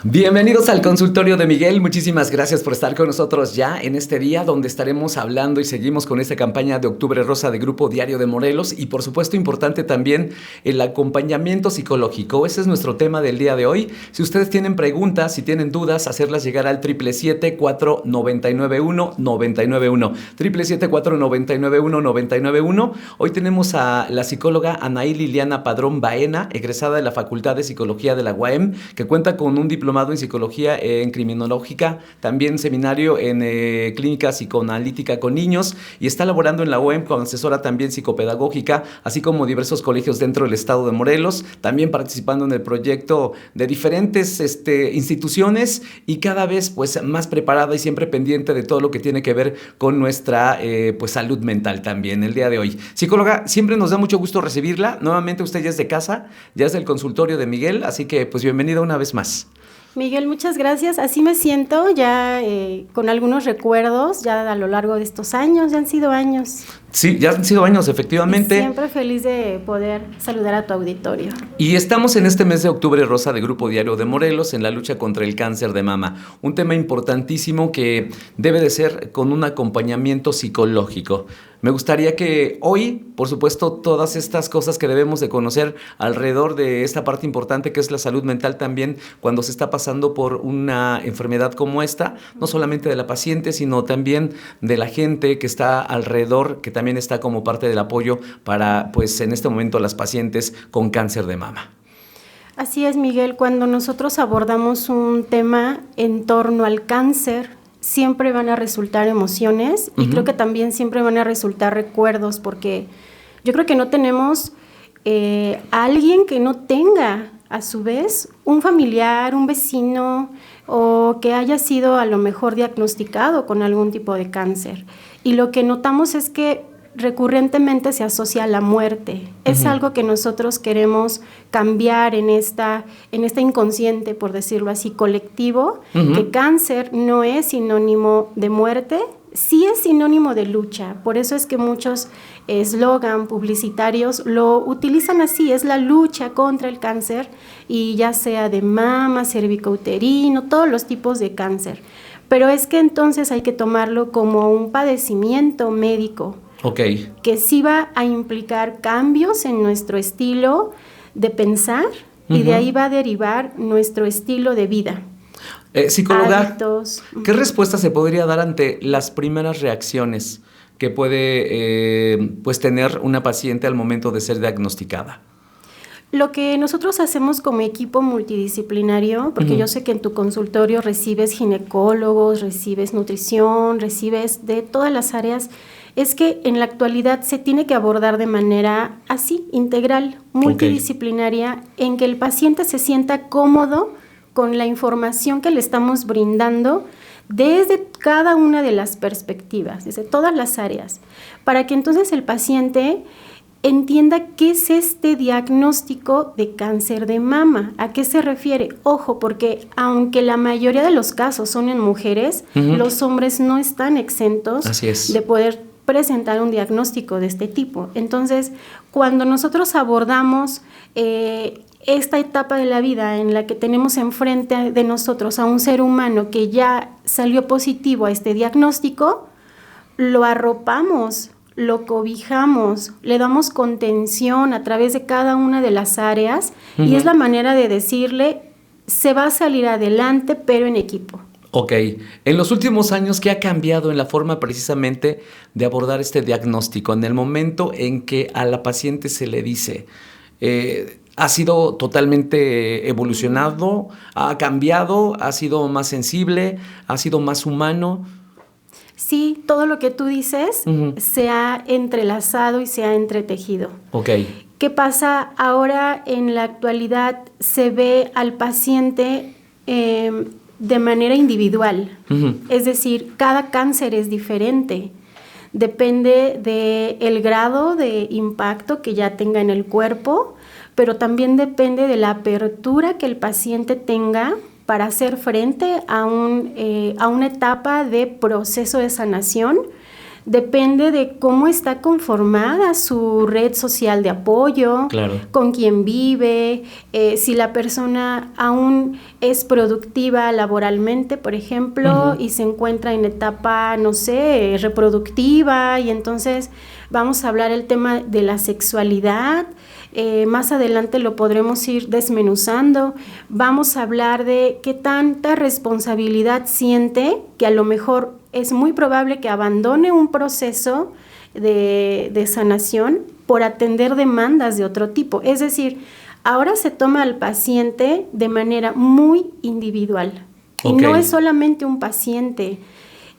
Bienvenidos al consultorio de Miguel, muchísimas gracias por estar con nosotros ya en este día donde estaremos hablando y seguimos con esta campaña de Octubre Rosa de Grupo Diario de Morelos y por supuesto importante también el acompañamiento psicológico. Ese es nuestro tema del día de hoy. Si ustedes tienen preguntas, si tienen dudas, hacerlas llegar al 777-4991-991 777-4991-991. Hoy tenemos a la psicóloga Anaí Liliana Padrón Baena, egresada de la Facultad de Psicología de la UAM, que cuenta con un diplomado en psicología en criminológica, también seminario en clínica psicoanalítica con niños y está laborando en la UEM como asesora también psicopedagógica, así como diversos colegios dentro del estado de Morelos, también participando en el proyecto de diferentes instituciones y cada vez pues más preparada y siempre pendiente de todo lo que tiene que ver con nuestra pues salud mental también el día de hoy. Psicóloga, siempre nos da mucho gusto recibirla. Nuevamente usted ya es de casa, ya es del consultorio de Miguel, así que pues bienvenida una vez más. Miguel, muchas gracias. Así me siento ya con algunos recuerdos ya a lo largo de estos años, ya han sido años. Sí, ya han sido años, efectivamente. Y siempre feliz de poder saludar a tu auditorio. Y estamos en este mes de Octubre Rosa de Grupo Diario de Morelos en la lucha contra el cáncer de mama. Un tema importantísimo que debe de ser con un acompañamiento psicológico. Me gustaría que hoy, por supuesto, todas estas cosas que debemos de conocer alrededor de esta parte importante que es la salud mental también cuando se está pasando por una enfermedad como esta, no solamente de la paciente, sino también de la gente que está alrededor, que también está como parte del apoyo para, pues, en este momento las pacientes con cáncer de mama. Así es, Miguel, cuando nosotros abordamos un tema en torno al cáncer, siempre van a resultar emociones y creo que también siempre van a resultar recuerdos, porque yo creo que no tenemos a alguien que no tenga a su vez un familiar, un vecino o que haya sido a lo mejor diagnosticado con algún tipo de cáncer. Y lo que notamos es que recurrentemente se asocia a la muerte. Es algo que nosotros queremos cambiar en esta inconsciente, por decirlo así, colectivo, que cáncer no es sinónimo de muerte, sí es sinónimo de lucha. Por eso es que muchos eslogan publicitarios lo utilizan así, es la lucha contra el cáncer, y ya sea de mama, cervicouterino, todos los tipos de cáncer. Pero es que entonces hay que tomarlo como un padecimiento médico. Okay. Que sí va a implicar cambios en nuestro estilo de pensar y de ahí va a derivar nuestro estilo de vida. Psicóloga, hábitos. ¿Qué respuesta se podría dar ante las primeras reacciones que puede pues tener una paciente al momento de ser diagnosticada? Lo que nosotros hacemos como equipo multidisciplinario, porque yo sé que en tu consultorio recibes ginecólogos, recibes nutrición, recibes de todas las áreas, es que en la actualidad se tiene que abordar de manera así, integral, multidisciplinaria, en que el paciente se sienta cómodo con la información que le estamos brindando desde cada una de las perspectivas, desde todas las áreas, para que entonces el paciente entienda qué es este diagnóstico de cáncer de mama, a qué se refiere. Ojo, porque aunque la mayoría de los casos son en mujeres, los hombres no están exentos de poder presentar un diagnóstico de este tipo. Entonces, cuando nosotros abordamos esta etapa de la vida en la que tenemos enfrente de nosotros a un ser humano que ya salió positivo a este diagnóstico, lo arropamos, lo cobijamos, le damos contención a través de cada una de las áreas y es la manera de decirle, se va a salir adelante, pero en equipo. Ok. En los últimos años, ¿qué ha cambiado en la forma precisamente de abordar este diagnóstico? En el momento en que a la paciente se le dice, ¿ha sido totalmente evolucionado? ¿Ha cambiado? ¿Ha sido más sensible? ¿Ha sido más humano? Sí, todo lo que tú dices se ha entrelazado y se ha entretejido. Ok. ¿Qué pasa? Ahora en la actualidad se ve al paciente de manera individual. Es decir, cada cáncer es diferente. Depende del grado de impacto que ya tenga en el cuerpo, pero también depende de la apertura que el paciente tenga para hacer frente a una etapa de proceso de sanación depende de cómo está conformada su red social de apoyo, Claro. con quién vive, si la persona aún es productiva laboralmente, por ejemplo, y se encuentra en etapa, no sé, reproductiva, y entonces vamos a hablar el tema de la sexualidad. Más adelante lo podremos ir desmenuzando. Vamos a hablar de qué tanta responsabilidad siente, que a lo mejor es muy probable que abandone un proceso de sanación por atender demandas de otro tipo. Es decir, ahora se toma al paciente de manera muy individual. Y no es solamente un paciente.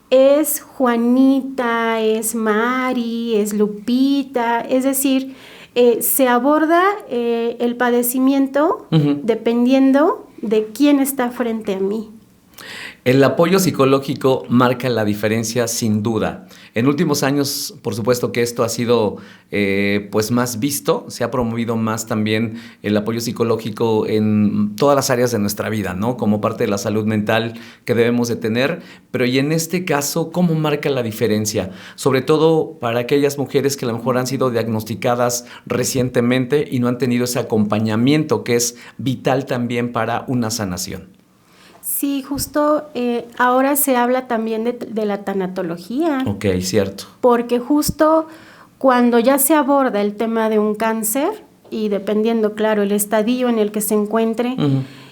Es Juanita, es Mari, es Lupita, es decir, se aborda el padecimiento dependiendo de quién está frente a mí. El apoyo psicológico marca la diferencia sin duda. En últimos años, por supuesto que esto ha sido pues más visto, se ha promovido más también el apoyo psicológico en todas las áreas de nuestra vida, ¿no? Como parte de la salud mental que debemos de tener. Pero y en este caso, ¿cómo marca la diferencia? Sobre todo para aquellas mujeres que a lo mejor han sido diagnosticadas recientemente y no han tenido ese acompañamiento que es vital también para una sanación. Sí, justo ahora se habla también de la tanatología. Ok, cierto. Porque justo cuando ya se aborda el tema de un cáncer, y dependiendo, claro, el estadio en el que se encuentre,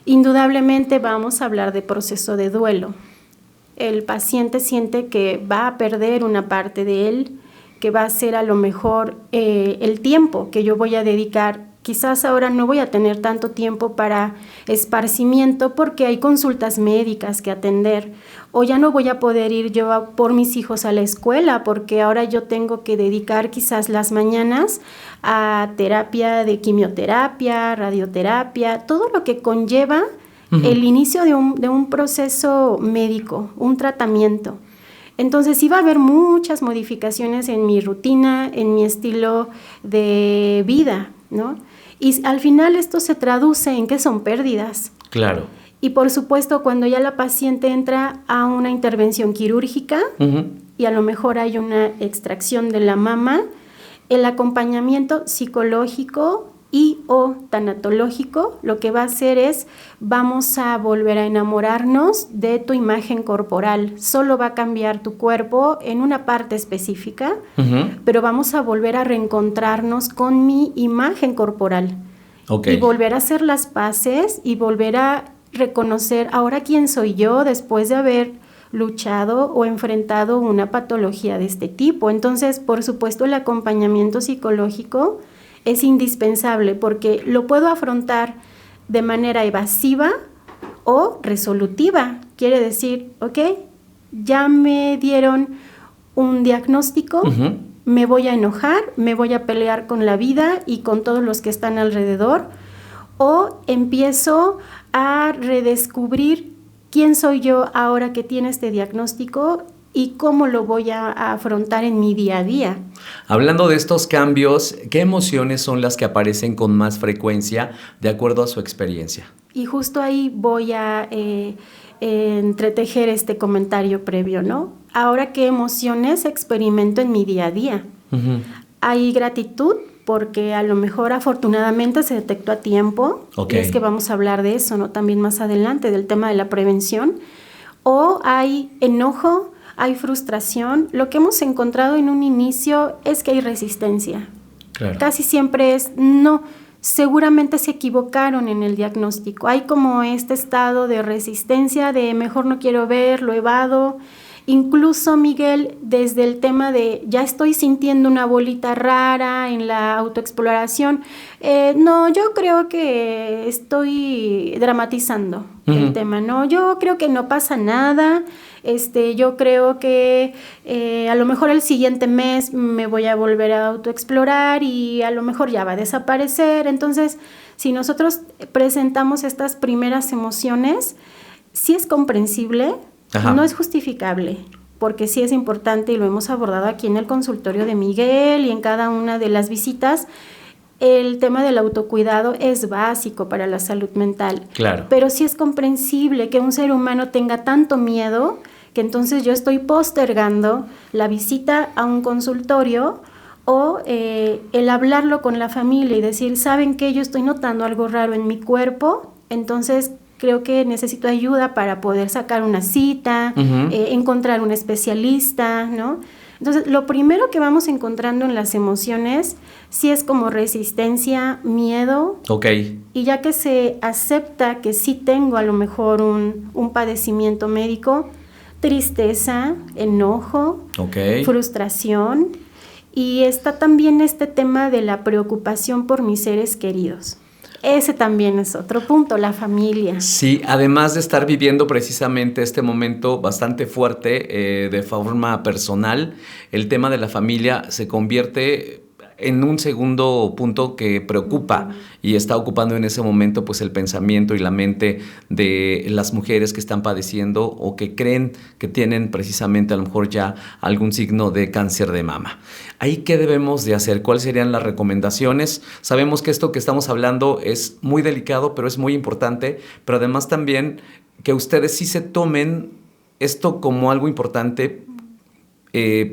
indudablemente vamos a hablar de proceso de duelo. El paciente siente que va a perder una parte de él, que va a ser a lo mejor el tiempo que yo voy a dedicar. Quizás ahora no voy a tener tanto tiempo para esparcimiento porque hay consultas médicas que atender, o ya no voy a poder ir yo por mis hijos a la escuela porque ahora yo tengo que dedicar quizás las mañanas a terapia de quimioterapia, radioterapia, todo lo que conlleva el inicio de un proceso médico, un tratamiento. Entonces sí va a haber muchas modificaciones en mi rutina, en mi estilo de vida, ¿no? Y al final esto se traduce en que son pérdidas. Claro. Y por supuesto, cuando ya la paciente entra a una intervención quirúrgica y a lo mejor hay una extracción de la mama, el acompañamiento psicológico y o tanatológico lo que va a hacer es vamos a volver a enamorarnos de tu imagen corporal. Solo va a cambiar tu cuerpo en una parte específica, pero vamos a volver a reencontrarnos con mi imagen corporal. Y volver a hacer las paces y volver a reconocer ahora quién soy yo después de haber luchado o enfrentado una patología de este tipo. Entonces, por supuesto, el acompañamiento psicológico es indispensable porque lo puedo afrontar de manera evasiva o resolutiva. Quiere decir, ok, ya me dieron un diagnóstico, me voy a enojar, me voy a pelear con la vida y con todos los que están alrededor, o empiezo a redescubrir quién soy yo ahora que tiene este diagnóstico y cómo lo voy a afrontar en mi día a día. Hablando de estos cambios, ¿qué emociones son las que aparecen con más frecuencia de acuerdo a su experiencia? Y justo ahí voy a entretejer este comentario previo, ¿no? Ahora, ¿qué emociones experimento en mi día a día? Hay gratitud porque a lo mejor afortunadamente se detectó a tiempo. Y es que vamos a hablar de eso, ¿no? También más adelante, del tema de la prevención. O hay enojo, hay frustración. Lo que hemos encontrado en un inicio es que hay resistencia. Claro. Casi siempre es no, seguramente se equivocaron en el diagnóstico. Hay como este estado de resistencia, de mejor no quiero ver, lo evado. Incluso, Miguel, desde el tema de ya estoy sintiendo una bolita rara en la autoexploración, no, yo creo que estoy dramatizando el tema, no, yo creo que no pasa nada, yo creo que a lo mejor el siguiente mes me voy a volver a autoexplorar y a lo mejor ya va a desaparecer. Entonces, si nosotros presentamos estas primeras emociones, sí es comprensible. No es justificable, porque sí es importante y lo hemos abordado aquí en el consultorio de Miguel y en cada una de las visitas. El tema del autocuidado es básico para la salud mental. Claro. Pero sí es comprensible que un ser humano tenga tanto miedo que entonces yo estoy postergando la visita a un consultorio o el hablarlo con la familia y decir, ¿saben qué? Yo estoy notando algo raro en mi cuerpo, entonces creo que necesito ayuda para poder sacar una cita, encontrar un especialista, ¿no? Entonces, lo primero que vamos encontrando en las emociones sí es como resistencia, miedo. Okay. Y ya que se acepta que sí tengo a lo mejor un padecimiento médico, tristeza, enojo, frustración. Y está también este tema de la preocupación por mis seres queridos. Ese también es otro punto, la familia. Sí, además de estar viviendo precisamente este momento bastante fuerte de forma personal, el tema de la familia se convierte en un segundo punto que preocupa y está ocupando en ese momento pues el pensamiento y la mente de las mujeres que están padeciendo o que creen que tienen precisamente a lo mejor ya algún signo de cáncer de mama. ¿Ahí qué debemos de hacer? ¿Cuáles serían las recomendaciones? Sabemos que esto que estamos hablando es muy delicado, pero es muy importante, pero además también que ustedes sí se tomen esto como algo importante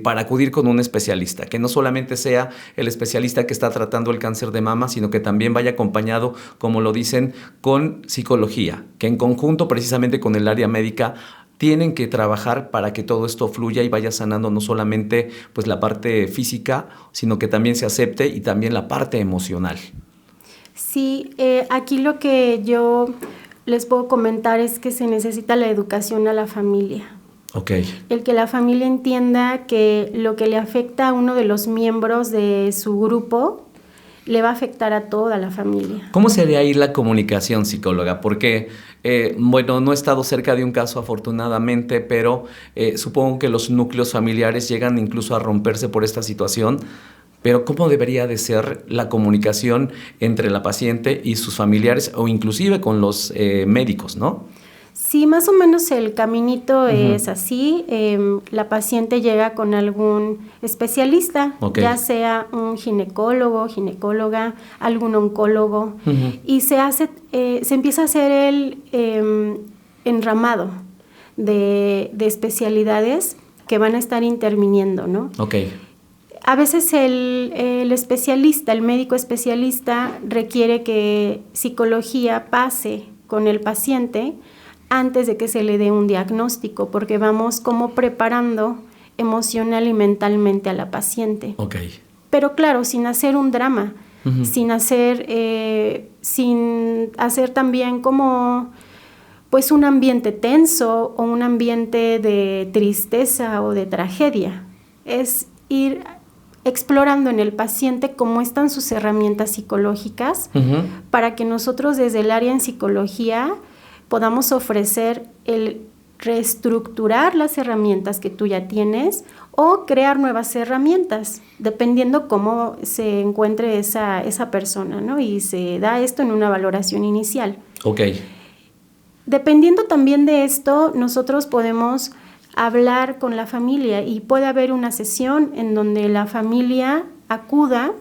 para acudir con un especialista, que no solamente sea el especialista que está tratando el cáncer de mama, sino que también vaya acompañado, como lo dicen, con psicología, que en conjunto precisamente con el área médica tienen que trabajar para que todo esto fluya y vaya sanando no solamente pues, la parte física, sino que también se acepte y también la parte emocional. Sí, aquí lo que yo les puedo comentar es que se necesita la educación a la familia. Okay. El que la familia entienda que lo que le afecta a uno de los miembros de su grupo le va a afectar a toda la familia. ¿Cómo sería ahí la comunicación, psicóloga? Porque, bueno, no he estado cerca de un caso afortunadamente, pero supongo que los núcleos familiares llegan incluso a romperse por esta situación. Pero ¿cómo debería de ser la comunicación entre la paciente y sus familiares o inclusive con los médicos, ¿no? Sí, más o menos el caminito es así. La paciente llega con algún especialista, ya sea un ginecólogo, ginecóloga, algún oncólogo, y se empieza a hacer el enramado de especialidades que van a estar interviniendo, ¿no? A veces el especialista, el médico especialista, requiere que psicología pase con el paciente antes de que se le dé un diagnóstico, porque vamos como preparando emocional y mentalmente a la paciente. Pero claro, sin hacer un drama, sin hacer también como pues un ambiente tenso o un ambiente de tristeza o de tragedia. Es ir explorando en el paciente cómo están sus herramientas psicológicas para que nosotros desde el área en psicología podamos ofrecer el reestructurar las herramientas que tú ya tienes o crear nuevas herramientas, dependiendo cómo se encuentre esa persona, ¿no? Y se da esto en una valoración inicial. Dependiendo también de esto, nosotros podemos hablar con la familia y puede haber una sesión en donde la familia acuda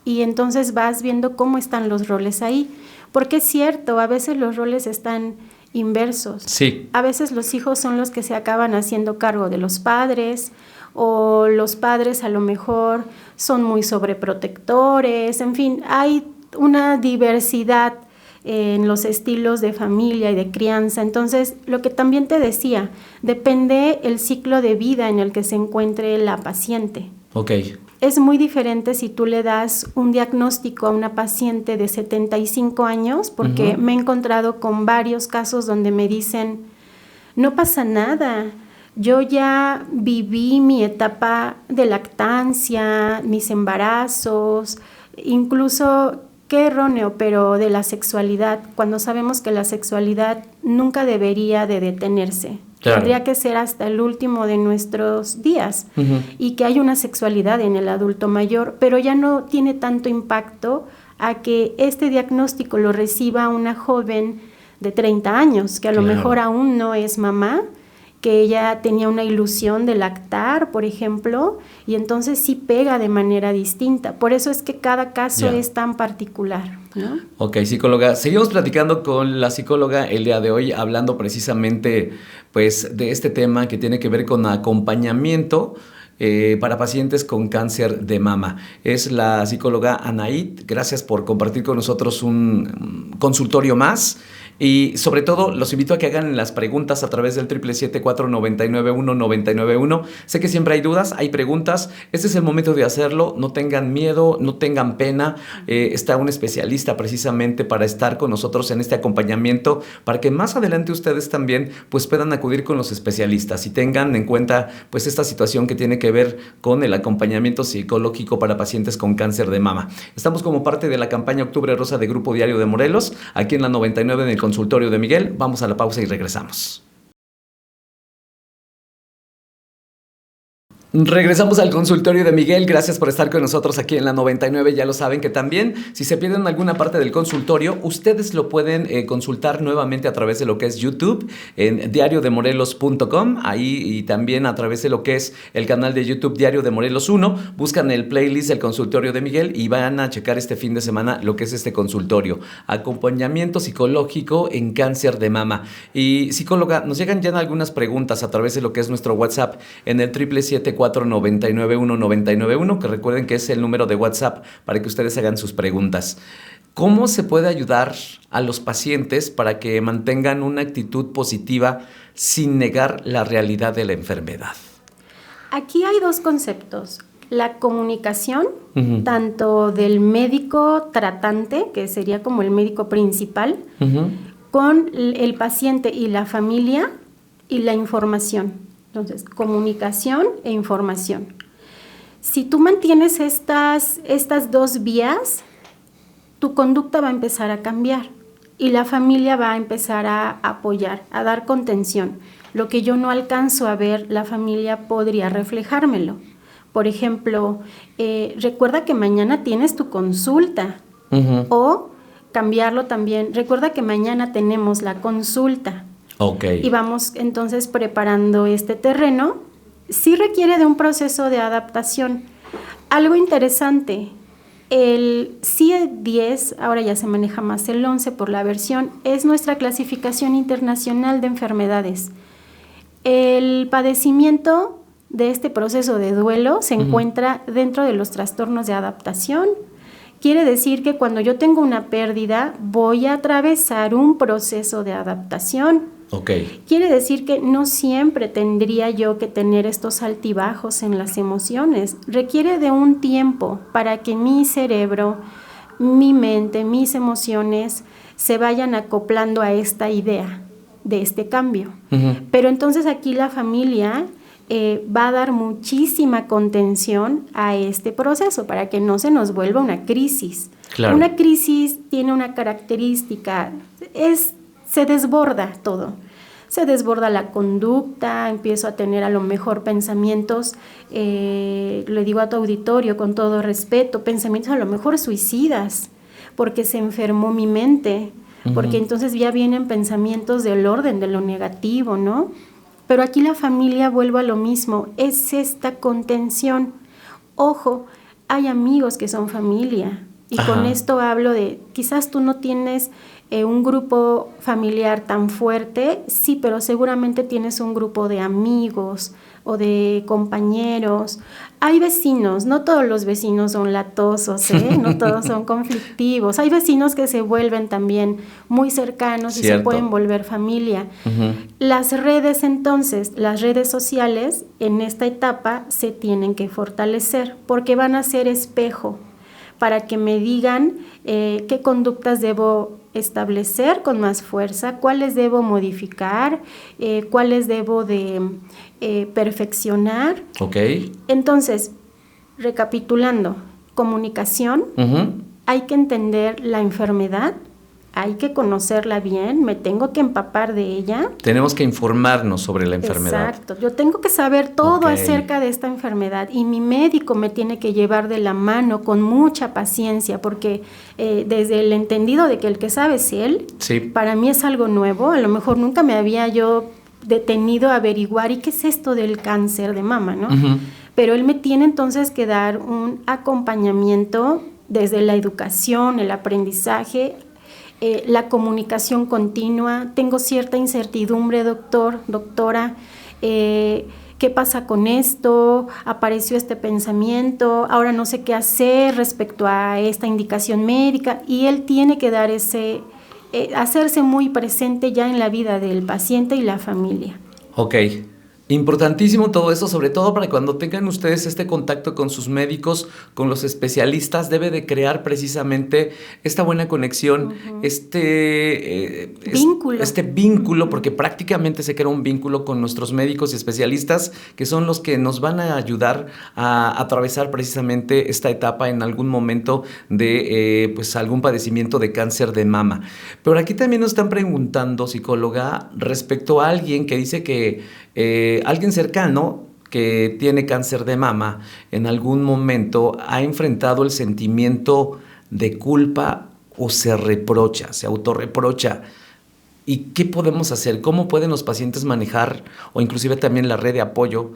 y entonces vas viendo cómo están los roles ahí. Porque es cierto, a veces los roles están inversos. Sí. A veces los hijos son los que se acaban haciendo cargo de los padres, o los padres a lo mejor son muy sobreprotectores. En fin, hay una diversidad en los estilos de familia y de crianza. Entonces, lo que también te decía, depende el ciclo de vida en el que se encuentre la paciente. Es muy diferente si tú le das un diagnóstico a una paciente de 75 años, porque me he encontrado con varios casos donde me dicen, no pasa nada, yo ya viví mi etapa de lactancia, mis embarazos, incluso, qué erróneo, pero de la sexualidad, cuando sabemos que la sexualidad nunca debería de detenerse. Tendría que ser hasta el último de nuestros días y que hay una sexualidad en el adulto mayor, pero ya no tiene tanto impacto a que este diagnóstico lo reciba una joven de 30 años, que a lo mejor aún no es mamá que ella tenía una ilusión de lactar, por ejemplo, y entonces sí pega de manera distinta. Por eso es que cada caso es tan particular, ¿no? Ok, psicóloga. Seguimos platicando con la psicóloga el día de hoy, hablando precisamente pues, de este tema que tiene que ver con acompañamiento para pacientes con cáncer de mama. Es la psicóloga Anaid. Gracias por compartir con nosotros un consultorio más. Y sobre todo, los invito a que hagan las preguntas a través del 777-499-1991. Sé que siempre hay dudas, hay preguntas. Este es el momento de hacerlo. No tengan miedo, no tengan pena. Está un especialista precisamente para estar con nosotros en este acompañamiento, para que más adelante ustedes también pues, puedan acudir con los especialistas y tengan en cuenta pues, esta situación que tiene que ver con el acompañamiento psicológico para pacientes con cáncer de mama. Estamos como parte de la campaña Octubre Rosa de Grupo Diario de Morelos, aquí en la 99 en el consultorio de Miguel. Vamos a la pausa y regresamos. Regresamos al consultorio de Miguel. Gracias por estar con nosotros aquí en la 99. Ya lo saben que también, si se pierden alguna parte del consultorio, ustedes lo pueden consultar nuevamente a través de lo que es YouTube, en diariodemorelos.com, ahí y también a través de lo que es el canal de YouTube Diario de Morelos 1. Buscan el playlist del consultorio de Miguel y van a checar este fin de semana lo que es este consultorio. Acompañamiento psicológico en cáncer de mama. Y psicóloga, nos llegan ya algunas preguntas a través de lo que es nuestro WhatsApp en el 777-499-1991, que recuerden que es el número de WhatsApp para que ustedes hagan sus preguntas. ¿Cómo se puede ayudar a los pacientes para que mantengan una actitud positiva sin negar la realidad de la enfermedad? Aquí hay dos conceptos. La comunicación, tanto del médico tratante, que sería como el médico principal, con el paciente y la familia, y la información. Entonces, comunicación e información. Si tú mantienes estas dos vías, tu conducta va a empezar a cambiar y la familia va a empezar a apoyar, a dar contención. Lo que yo no alcanzo a ver, la familia podría reflejármelo. Por ejemplo, recuerda que mañana tienes tu consulta, o cambiarlo también, recuerda que mañana tenemos la consulta. Okay. Y vamos entonces preparando este terreno. Sí requiere de un proceso de adaptación. Algo interesante, el CIE-10, ahora ya se maneja más el 11 por la versión, es nuestra clasificación internacional de enfermedades. El padecimiento de este proceso de duelo se encuentra dentro de los trastornos de adaptación. Quiere decir que cuando yo tengo una pérdida, voy a atravesar un proceso de adaptación. Okay. Quiere decir que no siempre tendría yo que tener estos altibajos en las emociones. Requiere de un tiempo para que mi cerebro, mi mente, mis emociones se vayan acoplando a esta idea de este cambio. Pero entonces aquí la familia va a dar muchísima contención a este proceso para que no se nos vuelva una crisis. Claro. Una crisis tiene una característica, se desborda todo. Se desborda la conducta, empiezo a tener a lo mejor pensamientos, le digo a tu auditorio con todo respeto, pensamientos a lo mejor suicidas, porque se enfermó mi mente, porque entonces ya vienen pensamientos del orden de lo negativo, ¿no? Pero aquí la familia, vuelvo a lo mismo, es esta contención. Ojo, hay amigos que son familia, y con esto hablo de, quizás tú no tienes un grupo familiar tan fuerte, sí, pero seguramente tienes un grupo de amigos o de compañeros. Hay vecinos, no todos los vecinos son latosos, no todos son conflictivos. Hay vecinos que se vuelven también muy cercanos. Cierto. Y se pueden volver familia. Las redes entonces, las redes sociales en esta etapa se tienen que fortalecer porque van a ser espejo para que me digan qué conductas debo establecer con más fuerza, cuáles debo modificar, cuáles debo de perfeccionar. Okay. Entonces, recapitulando, comunicación, hay que entender la enfermedad, hay que conocerla bien, me tengo que empapar de ella. Tenemos que informarnos sobre la enfermedad. Exacto, yo tengo que saber todo acerca de esta enfermedad y mi médico me tiene que llevar de la mano con mucha paciencia porque desde el entendido de que el que sabe es él, para mí es algo nuevo, a lo mejor nunca me había yo detenido a averiguar, ¿y qué es esto del cáncer de mama, no? Uh-huh. Pero él me tiene entonces que dar un acompañamiento desde la educación, el aprendizaje, la comunicación continua. Tengo cierta incertidumbre, doctor, doctora, ¿qué pasa con esto? Apareció este pensamiento, ahora no sé qué hacer respecto a esta indicación médica, y él tiene que dar hacerse muy presente ya en la vida del paciente y la familia. Ok. Importantísimo todo eso, sobre todo para cuando tengan ustedes este contacto con sus médicos, con los especialistas, debe de crear precisamente esta buena conexión, Uh-huh. este vínculo, porque prácticamente se crea un vínculo con nuestros médicos y especialistas, que son los que nos van a ayudar a atravesar precisamente esta etapa en algún momento de pues algún padecimiento de cáncer de mama. Pero aquí también nos están preguntando, psicóloga, respecto a alguien que dice que alguien cercano que tiene cáncer de mama en algún momento ha enfrentado el sentimiento de culpa o se reprocha, se autorreprocha. ¿Y qué podemos hacer? ¿Cómo pueden los pacientes manejar, o inclusive también la red de apoyo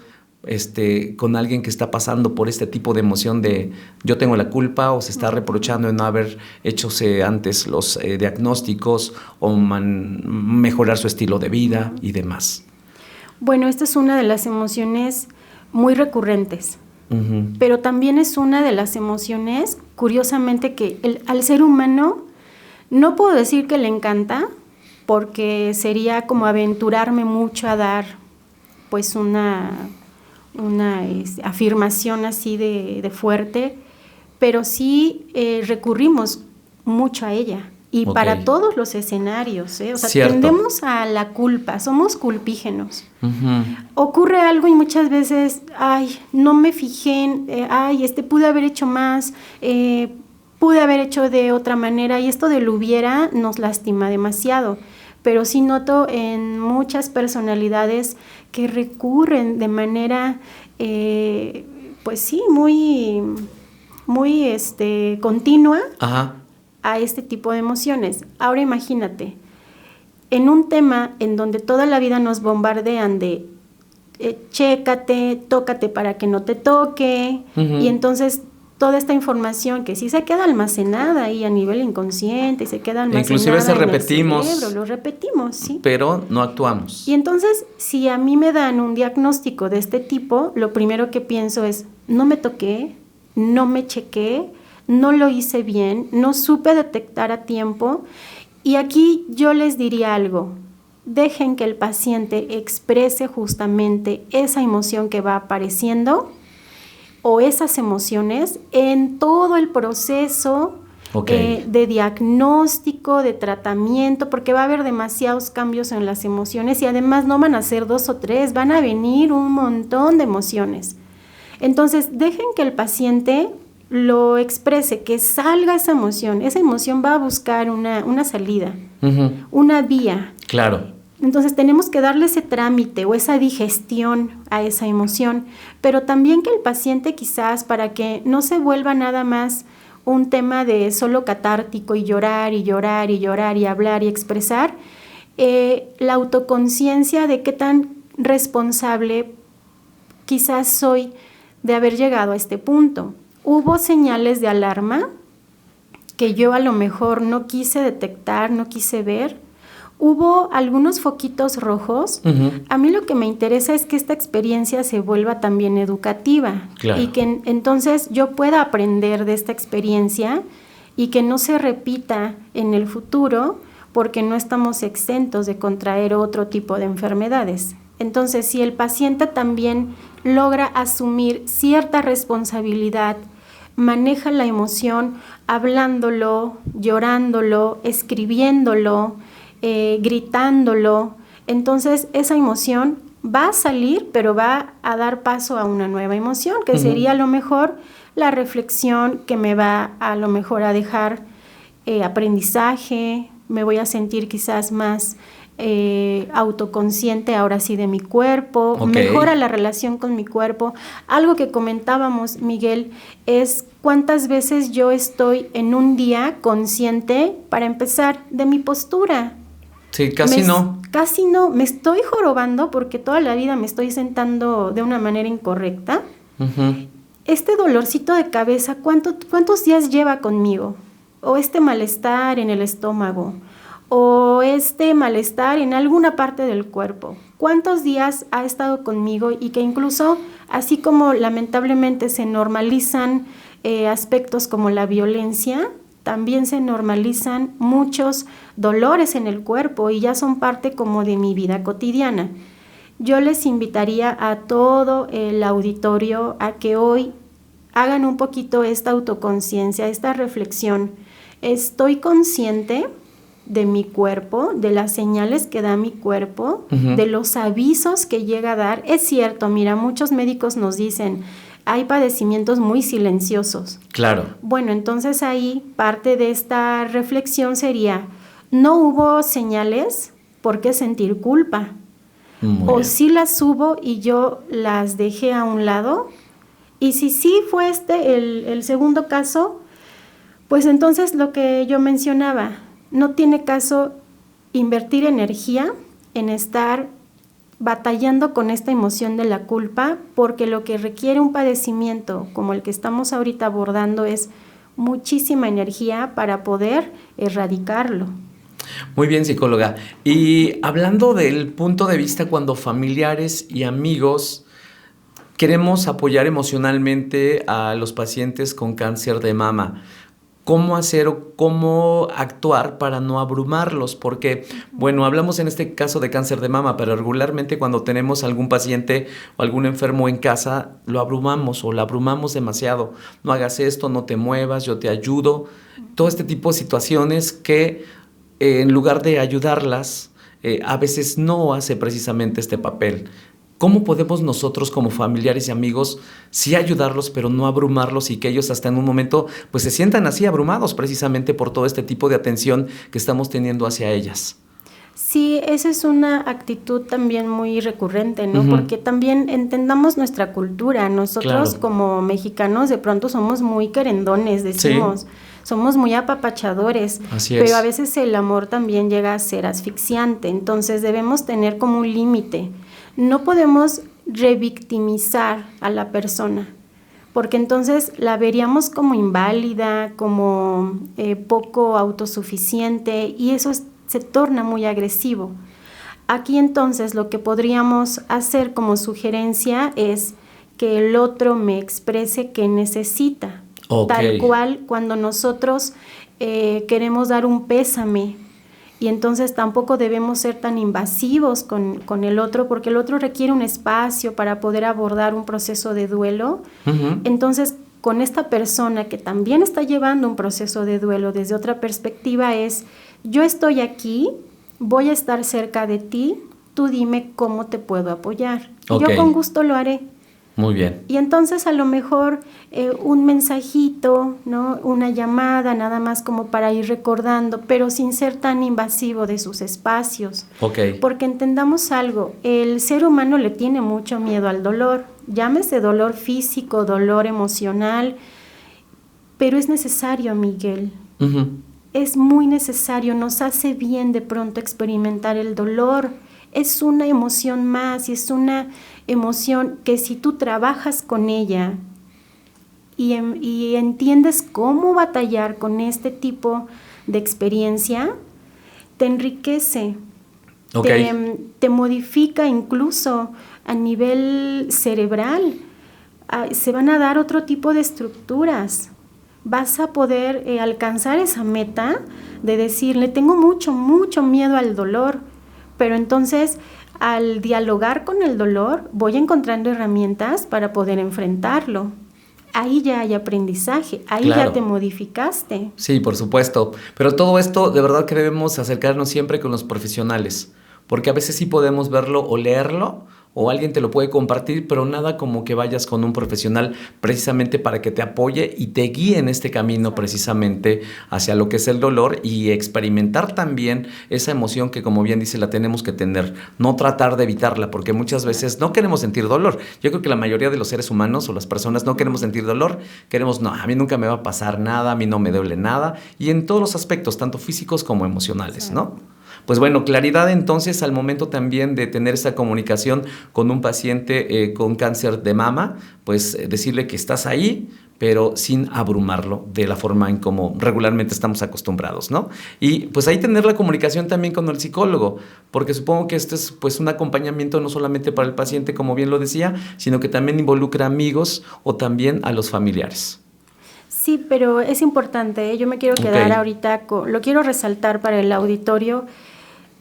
con alguien que está pasando por este tipo de emoción de yo tengo la culpa, o se está reprochando de no haber hecho antes los diagnósticos o mejorar su estilo de vida y demás? Bueno, esta es una de las emociones muy recurrentes, uh-huh. Pero también es una de las emociones, curiosamente, que al ser humano no puedo decir que le encanta, porque sería como aventurarme mucho a dar pues una afirmación así de fuerte, pero sí recurrimos mucho a ella. Y okay. Para todos los escenarios, o sea, cierto. Tendemos a la culpa, somos culpígenos. Uh-huh. Ocurre algo y muchas veces, no me fijé, pude haber hecho más, pude haber hecho de otra manera, y esto del hubiera nos lastima demasiado. Pero sí noto en muchas personalidades que recurren de manera, pues sí, muy continua. Ajá. A este tipo de emociones. Ahora imagínate, en un tema en donde toda la vida nos bombardean de chécate, tócate para que no te toque, uh-huh. Y entonces toda esta información que sí se queda almacenada ahí a nivel inconsciente, y se queda almacenada inclusive se repetimos, en el cerebro, lo repetimos, ¿sí? Pero no actuamos. Y entonces, si a mí me dan un diagnóstico de este tipo, lo primero que pienso es, no me toqué, no me chequé, no lo hice bien, no supe detectar a tiempo. Y aquí yo les diría algo: dejen que el paciente exprese justamente esa emoción que va apareciendo o esas emociones en todo el proceso, okay. De diagnóstico, de tratamiento, porque va a haber demasiados cambios en las emociones, y además no van a ser 2 o 3, van a venir un montón de emociones. Entonces, dejen que el paciente lo exprese, que salga esa emoción va a buscar una salida, uh-huh. Una vía. Claro. Entonces tenemos que darle ese trámite o esa digestión a esa emoción, pero también que el paciente, quizás para que no se vuelva nada más un tema de solo catártico y llorar y llorar y llorar y hablar y expresar, la autoconciencia de qué tan responsable quizás soy de haber llegado a este punto. Hubo señales de alarma que yo a lo mejor no quise detectar, no quise ver. Hubo algunos foquitos rojos. Uh-huh. A mí lo que me interesa es que esta experiencia se vuelva también educativa. Claro. Y que entonces yo pueda aprender de esta experiencia y que no se repita en el futuro, porque no estamos exentos de contraer otro tipo de enfermedades. Entonces, si el paciente también logra asumir cierta responsabilidad, maneja la emoción hablándolo, llorándolo, escribiéndolo, gritándolo, entonces esa emoción va a salir, pero va a dar paso a una nueva emoción, que uh-huh. sería a lo mejor la reflexión, que me va a lo mejor a dejar aprendizaje, me voy a sentir quizás más autoconsciente ahora sí de mi cuerpo, okay. Mejora la relación con mi cuerpo. Algo que comentábamos, Miguel, es cuántas veces yo estoy en un día consciente, para empezar, de mi postura. Sí, casi no. Casi no, me estoy jorobando porque toda la vida me estoy sentando de una manera incorrecta. Uh-huh. Este dolorcito de cabeza, ¿cuántos días lleva conmigo? O este malestar en el estómago, o este malestar en alguna parte del cuerpo. ¿Cuántos días ha estado conmigo? Y que incluso, así como lamentablemente se normalizan aspectos como la violencia, también se normalizan muchos dolores en el cuerpo y ya son parte como de mi vida cotidiana. Yo les invitaría a todo el auditorio a que hoy hagan un poquito esta autoconciencia, esta reflexión. Estoy consciente de mi cuerpo, de las señales que da mi cuerpo, uh-huh, de los avisos que llega a dar. Es cierto, mira, muchos médicos nos dicen, hay padecimientos muy silenciosos. Claro. Bueno, entonces ahí parte de esta reflexión sería, no hubo señales, ¿por qué sentir culpa? O sí las hubo y yo las dejé a un lado. Y si sí fue el segundo caso, pues entonces lo que yo mencionaba, no tiene caso invertir energía en estar batallando con esta emoción de la culpa, porque lo que requiere un padecimiento como el que estamos ahorita abordando es muchísima energía para poder erradicarlo. Muy bien, psicóloga. Y hablando del punto de vista cuando familiares y amigos queremos apoyar emocionalmente a los pacientes con cáncer de mama, ¿cómo hacer o cómo actuar para no abrumarlos? Porque, bueno, hablamos en este caso de cáncer de mama, pero regularmente cuando tenemos algún paciente o algún enfermo en casa, lo abrumamos o lo abrumamos demasiado. No hagas esto, no te muevas, yo te ayudo. Todo este tipo de situaciones que en lugar de ayudarlas, a veces no hace precisamente este papel. ¿Cómo podemos nosotros como familiares y amigos sí ayudarlos, pero no abrumarlos y que ellos hasta en un momento pues se sientan así abrumados precisamente por todo este tipo de atención que estamos teniendo hacia ellas? Sí, esa es una actitud también muy recurrente, ¿no? Uh-huh. Porque también entendamos nuestra cultura. Nosotros como mexicanos de pronto somos muy querendones, decimos. Sí. Somos muy apapachadores, pero a veces el amor también llega a ser asfixiante. Entonces debemos tener como un límite. No podemos revictimizar a la persona, porque entonces la veríamos como inválida, como poco autosuficiente, y eso se torna muy agresivo. Aquí entonces lo que podríamos hacer como sugerencia es que el otro me exprese qué necesita. Tal cual cuando nosotros queremos dar un pésame, y entonces tampoco debemos ser tan invasivos con el otro, porque el otro requiere un espacio para poder abordar un proceso de duelo. Uh-huh. Entonces, con esta persona que también está llevando un proceso de duelo desde otra perspectiva es, yo estoy aquí, voy a estar cerca de ti, tú dime cómo te puedo apoyar. Yo con gusto lo haré. Muy bien. Y entonces a lo mejor un mensajito, ¿no? Una llamada, nada más como para ir recordando, pero sin ser tan invasivo de sus espacios. Porque entendamos algo, el ser humano le tiene mucho miedo al dolor, llámese dolor físico, dolor emocional, pero es necesario, Miguel. Uh-huh. Es muy necesario, nos hace bien de pronto experimentar el dolor. Es una emoción más y es una emoción que si tú trabajas con ella y entiendes cómo batallar con este tipo de experiencia, te enriquece, te modifica incluso a nivel cerebral. Se van a dar otro tipo de estructuras. Vas a poder alcanzar esa meta de decirle, tengo mucho miedo al dolor, pero entonces al dialogar con el dolor voy encontrando herramientas para poder enfrentarlo. Ahí ya hay aprendizaje, ahí ya te modificaste. Sí, por supuesto, pero todo esto de verdad que debemos acercarnos siempre con los profesionales, porque a veces sí podemos verlo o leerlo, o alguien te lo puede compartir, pero nada como que vayas con un profesional precisamente para que te apoye y te guíe en este camino precisamente hacia lo que es el dolor y experimentar también esa emoción que, como bien dice, la tenemos que tener, no tratar de evitarla, porque muchas veces no queremos sentir dolor. Yo creo que la mayoría de los seres humanos o las personas no queremos sentir dolor, queremos, no, a mí nunca me va a pasar nada, a mí no me duele nada, y en todos los aspectos, tanto físicos como emocionales, ¿no? Pues bueno, claridad entonces al momento también de tener esa comunicación con un paciente con cáncer de mama, pues decirle que estás ahí, pero sin abrumarlo de la forma en como regularmente estamos acostumbrados, ¿no? Y pues ahí tener la comunicación también con el psicólogo, porque supongo que este es pues un acompañamiento no solamente para el paciente, como bien lo decía, sino que también involucra amigos o también a los familiares. Sí, pero es importante, ¿eh? Yo me quiero quedar ahorita, lo quiero resaltar para el auditorio.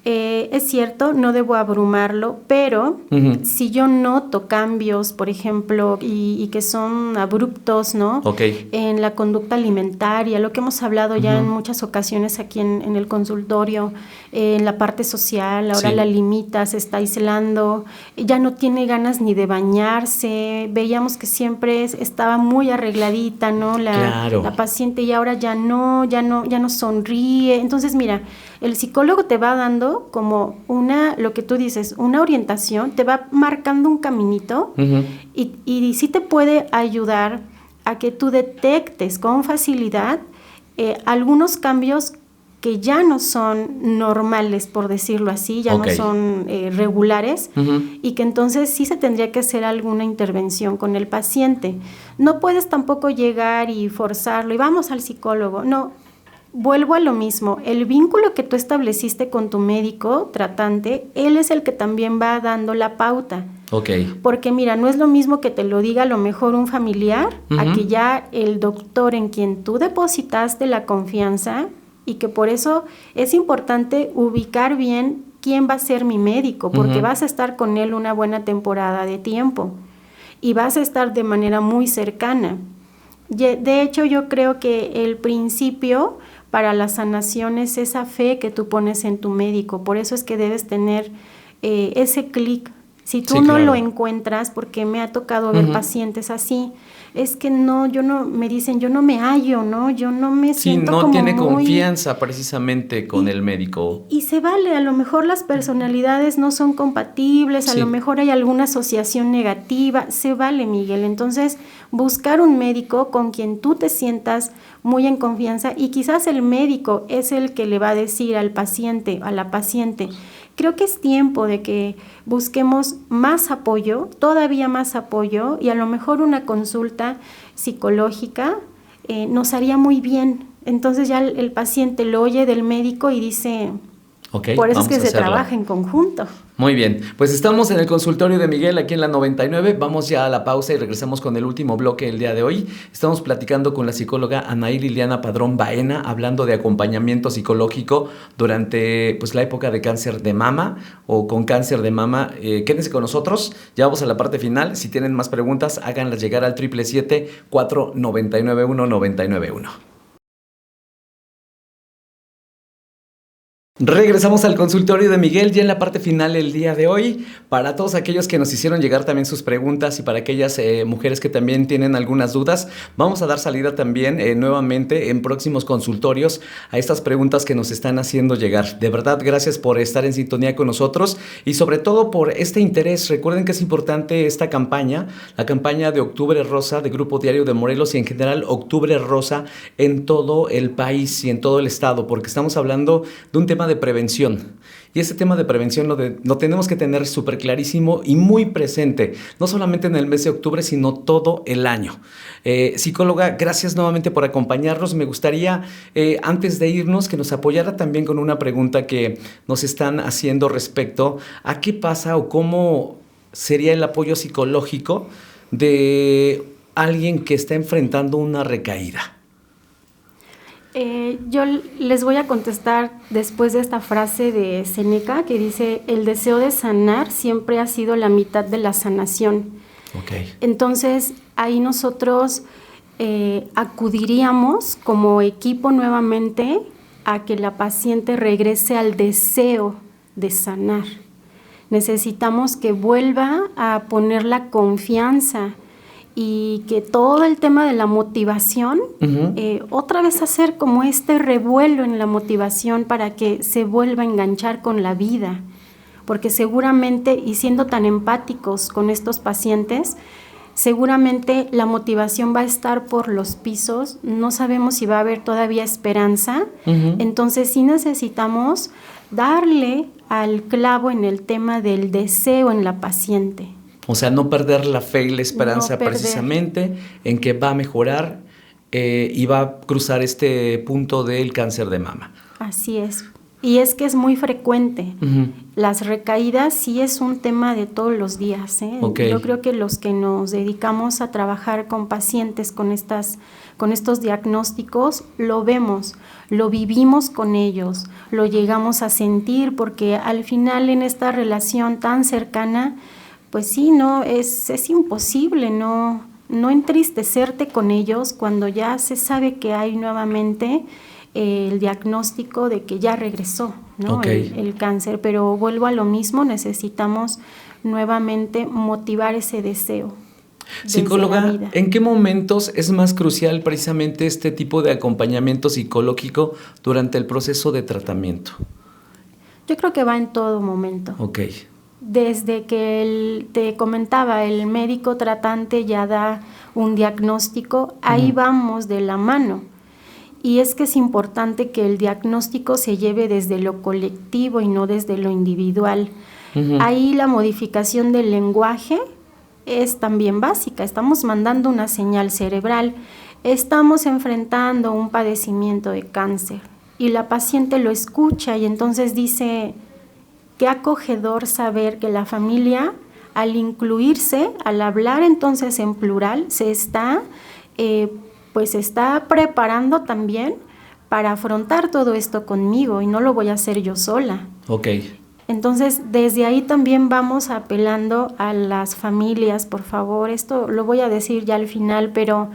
Es cierto, no debo abrumarlo, pero si yo noto cambios, por ejemplo, y que son abruptos, ¿no? En la conducta alimentaria, lo que hemos hablado ya en muchas ocasiones aquí en el consultorio, en la parte social, ahora la limita, se está aislando, ya no tiene ganas ni de bañarse, veíamos que siempre estaba muy arregladita, ¿no? La paciente, y ahora ya no sonríe. Entonces, mira, el psicólogo te va dando como lo que tú dices, una orientación, te va marcando un caminito y sí te puede ayudar a que tú detectes con facilidad algunos cambios que ya no son normales, por decirlo así, ya no son regulares, y que entonces sí se tendría que hacer alguna intervención con el paciente. No puedes tampoco llegar y forzarlo y vamos al psicólogo, no. Vuelvo a lo mismo, el vínculo que tú estableciste con tu médico tratante, él es el que también va dando la pauta. Porque mira, no es lo mismo que te lo diga a lo mejor un familiar, a que ya el doctor en quien tú depositaste la confianza, y que por eso es importante ubicar bien quién va a ser mi médico, porque vas a estar con él una buena temporada de tiempo y vas a estar de manera muy cercana. De hecho, yo creo que el principio para la sanación es esa fe que tú pones en tu médico. Por eso es que debes tener ese clic. Si tú no lo encuentras, porque me ha tocado ver pacientes así, es que me dicen, yo no me hallo, ¿no? Yo no me siento como no tiene confianza precisamente con el médico. Y se vale, a lo mejor las personalidades no son compatibles, a lo mejor hay alguna asociación negativa, se vale, Miguel. Entonces, buscar un médico con quien tú te sientas muy en confianza, y quizás el médico es el que le va a decir al paciente, a la paciente, creo que es tiempo de que busquemos más apoyo, todavía más apoyo, y a lo mejor una consulta psicológica nos haría muy bien. Entonces ya el paciente lo oye del médico y dice, por eso es que se trabaja en conjunto. Muy bien, pues estamos en el consultorio de Miguel aquí en la 99, vamos ya a la pausa y regresamos con el último bloque del día de hoy. Estamos platicando con la psicóloga Anaí Liliana Padrón Baena, hablando de acompañamiento psicológico durante pues la época de cáncer de mama o con cáncer de mama. Quédense con nosotros, ya vamos a la parte final. Si tienen más preguntas, háganlas llegar al 777-499-1991. Regresamos al consultorio de Miguel ya en la parte final del día de hoy. Para todos aquellos que nos hicieron llegar también sus preguntas y para aquellas mujeres que también tienen algunas dudas, vamos a dar salida también nuevamente en próximos consultorios a estas preguntas que nos están haciendo llegar. De verdad, gracias por estar en sintonía con nosotros y sobre todo por este interés. Recuerden que es importante esta campaña, la campaña de Octubre Rosa de Grupo Diario de Morelos y en general Octubre Rosa en todo el país y en todo el estado, porque estamos hablando de un tema de prevención. Y ese tema de prevención lo tenemos que tener súper clarísimo y muy presente, no solamente en el mes de octubre, sino todo el año. Psicóloga, gracias nuevamente por acompañarnos. Me gustaría, antes de irnos, que nos apoyara también con una pregunta que nos están haciendo respecto a qué pasa o cómo sería el apoyo psicológico de alguien que está enfrentando una recaída. Yo les voy a contestar después de esta frase de Séneca que dice, el deseo de sanar siempre ha sido la mitad de la sanación. Entonces, ahí nosotros acudiríamos como equipo nuevamente a que la paciente regrese al deseo de sanar. Necesitamos que vuelva a poner la confianza y que todo el tema de la motivación, otra vez hacer como este revuelo en la motivación para que se vuelva a enganchar con la vida, porque seguramente, y siendo tan empáticos con estos pacientes, seguramente la motivación va a estar por los pisos, no sabemos si va a haber todavía esperanza, entonces sí necesitamos darle al clavo en el tema del deseo en la paciente. O sea, no perder la fe y la esperanza precisamente en que va a mejorar y va a cruzar este punto del cáncer de mama. Así es. Y es que es muy frecuente. Las recaídas sí es un tema de todos los días, ¿eh? Okay. Yo creo que los que nos dedicamos a trabajar con pacientes con estos diagnósticos, lo vemos, lo vivimos con ellos, lo llegamos a sentir, porque al final en esta relación tan cercana, pues sí, no es imposible no entristecerte con ellos cuando ya se sabe que hay nuevamente el diagnóstico de que ya regresó, ¿no? Okay. El cáncer, pero vuelvo a lo mismo, necesitamos nuevamente motivar ese deseo. Psicóloga, ¿en qué momentos es más crucial precisamente este tipo de acompañamiento psicológico durante el proceso de tratamiento? Yo creo que va en todo momento. Okay. Desde que te comentaba, el médico tratante ya da un diagnóstico, ahí vamos de la mano. Y es que es importante que el diagnóstico se lleve desde lo colectivo y no desde lo individual. Ahí la modificación del lenguaje es también básica. Estamos mandando una señal cerebral. Estamos enfrentando un padecimiento de cáncer y la paciente lo escucha y entonces dice, qué acogedor saber que la familia, al incluirse, al hablar entonces en plural, se está preparando también para afrontar todo esto conmigo y no lo voy a hacer yo sola. Okay. Entonces, desde ahí también vamos apelando a las familias, por favor, esto lo voy a decir ya al final, pero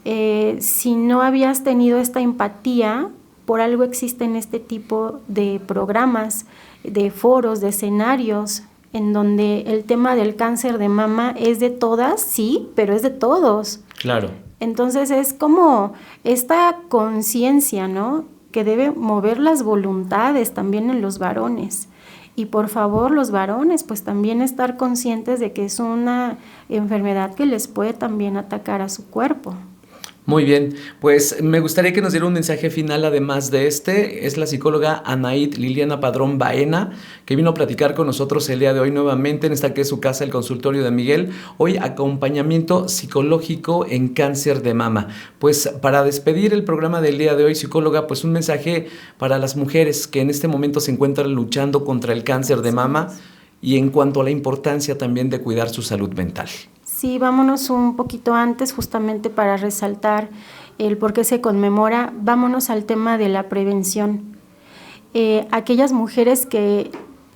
si no habías tenido esta empatía, por algo existen este tipo de programas, de foros, de escenarios, en donde el tema del cáncer de mama es de todas, sí, pero es de todos. Claro. Entonces es como esta conciencia, ¿no?, que debe mover las voluntades también en los varones. Y por favor, los varones, pues también estar conscientes de que es una enfermedad que les puede también atacar a su cuerpo. Muy bien, pues me gustaría que nos diera un mensaje final además de este. Es la psicóloga Anaid Liliana Padrón Baena, que vino a platicar con nosotros el día de hoy nuevamente en esta que es su casa, el consultorio de Miguel. Hoy acompañamiento psicológico en cáncer de mama. Pues para despedir el programa del día de hoy, psicóloga, pues un mensaje para las mujeres que en este momento se encuentran luchando contra el cáncer de mama y en cuanto a la importancia también de cuidar su salud mental. Sí, vámonos un poquito antes justamente para resaltar el por qué se conmemora. Vámonos al tema de la prevención. Aquellas mujeres que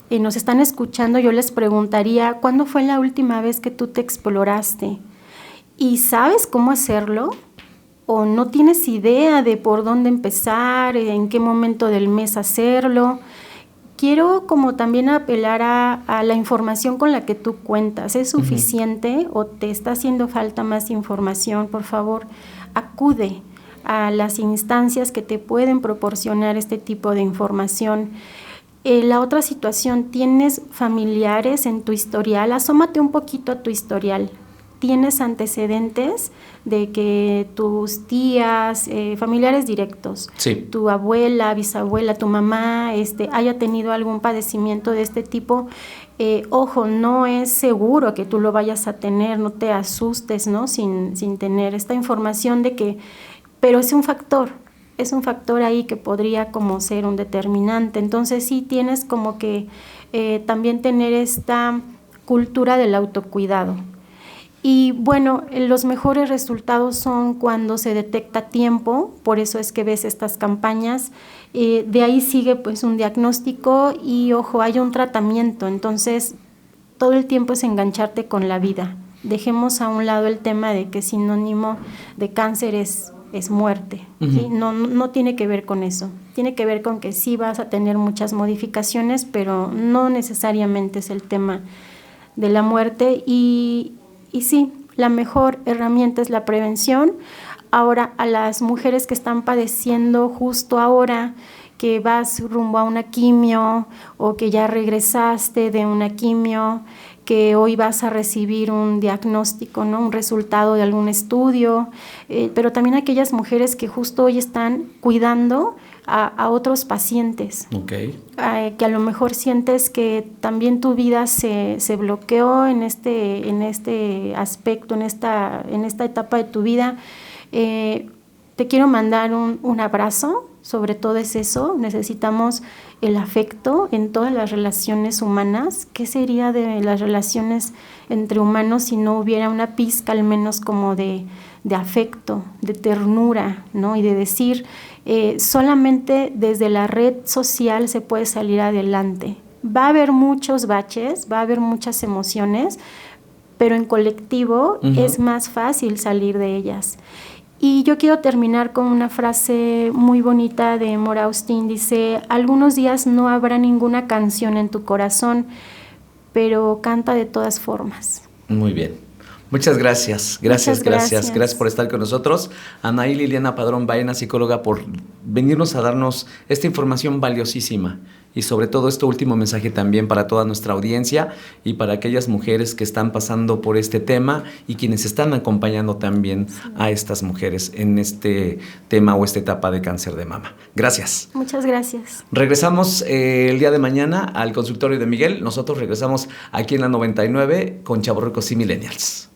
nos están escuchando, yo les preguntaría, ¿cuándo fue la última vez que tú te exploraste? ¿Y sabes cómo hacerlo? ¿O no tienes idea de por dónde empezar, en qué momento del mes hacerlo? Quiero como también apelar a la información con la que tú cuentas. ¿Es suficiente o te está haciendo falta más información? Por favor, acude a las instancias que te pueden proporcionar este tipo de información. La otra situación, ¿tienes familiares en tu historial? Asómate un poquito a tu historial. ¿Tienes antecedentes de que tus tías, familiares directos, sí, tu abuela, bisabuela, tu mamá, haya tenido algún padecimiento de este tipo? Ojo, no es seguro que tú lo vayas a tener, no te asustes, ¿no?, sin tener esta información de que, pero es un factor ahí que podría como ser un determinante. Entonces sí tienes como que también tener esta cultura del autocuidado. Y bueno, los mejores resultados son cuando se detecta a tiempo, por eso es que ves estas campañas. De ahí sigue pues un diagnóstico y ojo, hay un tratamiento. Entonces todo el tiempo es engancharte con la vida. Dejemos a un lado el tema de que sinónimo de cáncer es muerte. ¿Sí? No tiene que ver con eso. Tiene que ver con que sí vas a tener muchas modificaciones, pero no necesariamente es el tema de la muerte. Y sí, la mejor herramienta es la prevención. Ahora, a las mujeres que están padeciendo justo ahora, que vas rumbo a una quimio o que ya regresaste de una quimio, que hoy vas a recibir un diagnóstico, ¿no? Un resultado de algún estudio, pero también aquellas mujeres que justo hoy están cuidando a otros pacientes. Okay. Que a lo mejor sientes que también tu vida se bloqueó en este aspecto, en esta etapa de tu vida. Te quiero mandar un abrazo, sobre todo es eso, necesitamos el afecto en todas las relaciones humanas. ¿Qué sería de las relaciones entre humanos si no hubiera una pizca al menos como de afecto, de ternura, ¿no? Y de decir, solamente desde la red social se puede salir adelante. Va a haber muchos baches, va a haber muchas emociones, pero en colectivo es más fácil salir de ellas. Y yo quiero terminar con una frase muy bonita de Mora Austin. Dice, algunos días no habrá ninguna canción en tu corazón, pero canta de todas formas. Muy bien. Muchas gracias. Gracias por estar con nosotros. Anaí Liliana Padrón Baena, psicóloga, por venirnos a darnos esta información valiosísima y sobre todo este último mensaje también para toda nuestra audiencia y para aquellas mujeres que están pasando por este tema y quienes están acompañando también a estas mujeres en este tema o esta etapa de cáncer de mama. Gracias. Muchas gracias. Regresamos el día de mañana al consultorio de Miguel. Nosotros regresamos aquí en la 99 con Chavorrucos y Millennials.